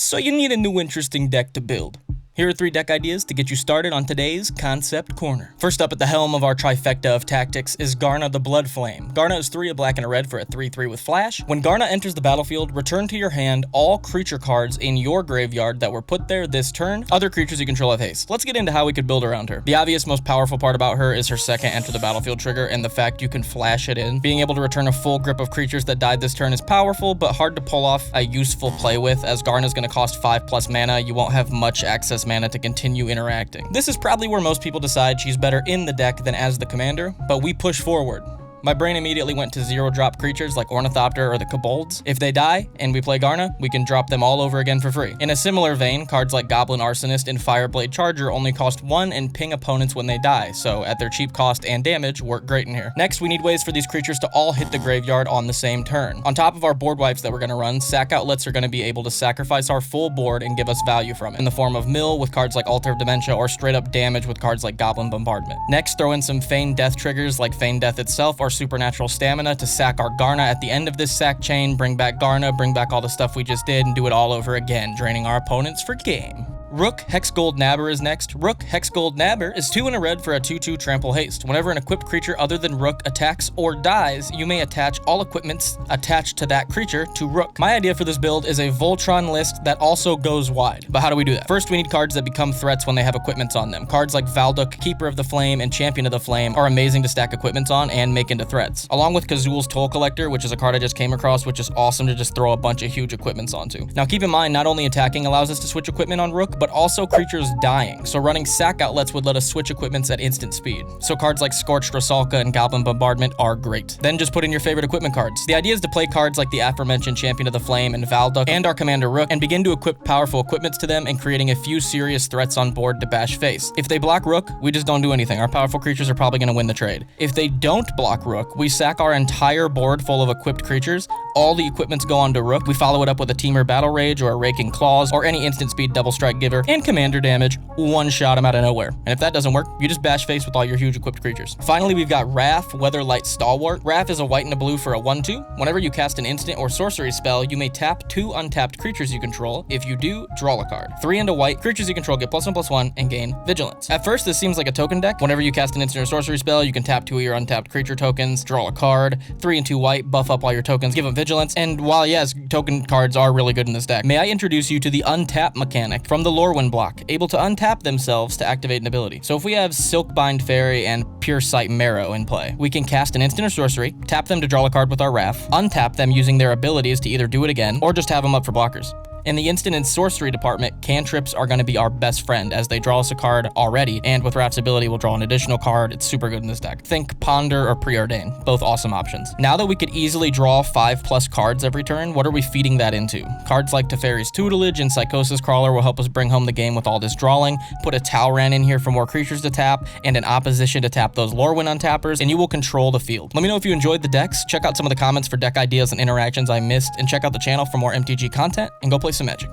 So you need a new interesting deck to build. Here are 3 deck ideas to get you started on today's Concept Corner. First up at the helm of our trifecta of tactics is Garna the Bloodflame. Garna is 3 a black and a red for a 3/3 with flash. When Garna enters the battlefield, return to your hand all creature cards in your graveyard that were put there this turn. Other creatures you control have haste. Let's get into how we could build around her. The obvious most powerful part about her is her second enter the battlefield trigger and the fact you can flash it in. Being able to return a full grip of creatures that died this turn is powerful, but hard to pull off a useful play with, as Garna is going to cost 5+ mana. You won't have much access mana to continue interacting. This is probably where most people decide she's better in the deck than as the commander, but we push forward. My brain immediately went to 0-drop creatures like Ornithopter or the Kobolds. If they die and we play Garna, we can drop them all over again for free. In a similar vein, cards like Goblin Arsonist and Fireblade Charger only cost 1 and ping opponents when they die, so at their cheap cost and damage, work great in here. Next, we need ways for these creatures to all hit the graveyard on the same turn. On top of our board wipes that we're going to run, sack outlets are going to be able to sacrifice our full board and give us value from it, in the form of mill with cards like Altar of Dementia or straight up damage with cards like Goblin Bombardment. Next, throw in some Feigned Death triggers like Feigned Death itself or Supernatural Stamina to sack our Garna at the end of this sack chain, bring back Garna, bring back all the stuff we just did, and do it all over again, draining our opponents for game. Rook Hexgold Nabber is next. Rook Hexgold Nabber is 2 and a red for a 2/2 trample haste. Whenever an equipped creature other than Rook attacks or dies, you may attach all equipments attached to that creature to Rook. My idea for this build is a Voltron list that also goes wide. But how do we do that? First, we need cards that become threats when they have equipments on them. Cards like Valduk, Keeper of the Flame, and Champion of the Flame are amazing to stack equipments on and make into threats. Along with Kazul's Toll Collector, which is a card I just came across, which is awesome to just throw a bunch of huge equipments onto. Now keep in mind, not only attacking allows us to switch equipment on Rook, but also creatures dying, so running sack outlets would let us switch equipments at instant speed. So cards like Scorched Rosalka and Goblin Bombardment are great. Then just put in your favorite equipment cards. The idea is to play cards like the aforementioned Champion of the Flame and Valduk and our Commander Rook and begin to equip powerful equipments to them and creating a few serious threats on board to bash face. If they block Rook, we just don't do anything. Our powerful creatures are probably going to win the trade. If they don't block Rook, we sack our entire board full of equipped creatures. All the equipments go onto Rook. We follow it up with a Teamer Battle Rage or a Raking Claws or any instant speed double strike giver and commander damage, one-shot them out of nowhere. And if that doesn't work, you just bash face with all your huge equipped creatures. Finally, we've got Wrath Weatherlight Stalwart. Wrath is a white and a blue for a 1/2. Whenever you cast an instant or sorcery spell, you may tap 2 untapped creatures you control. If you do, draw a card. 3 and a white, creatures you control get +1/+1 and gain Vigilance. At first, this seems like a token deck. Whenever you cast an instant or sorcery spell, you can tap 2 of your untapped creature tokens, draw a card. 3 and 2 white, buff up all your tokens, give them Vigilance. And while yes, token cards are really good in this deck, may I introduce you to the untap mechanic from the Lorwyn block, able to untap themselves to activate an ability. So if we have Silkbind Fairy and Pure Sight Marrow in play, we can cast an instant or sorcery, tap them to draw a card with our Wrath, untap them using their abilities to either do it again or just have them up for blockers. In the instant and sorcery department, cantrips are going to be our best friend as they draw us a card already, and with Wrath's ability, we'll draw an additional card. It's super good in this deck. Think Ponder or Preordain, both awesome options. Now that we could easily draw 5+ cards every turn, what are we feeding that into? Cards like Teferi's Tutelage and Psychosis Crawler will help us bring home the game with all this drawing. Put a Talran in here for more creatures to tap, and an opposition to tap those Lorwyn untappers, and you will control the field. Let me know if you enjoyed the decks, check out some of the comments for deck ideas and interactions I missed, and check out the channel for more MTG content, and go play some Magic.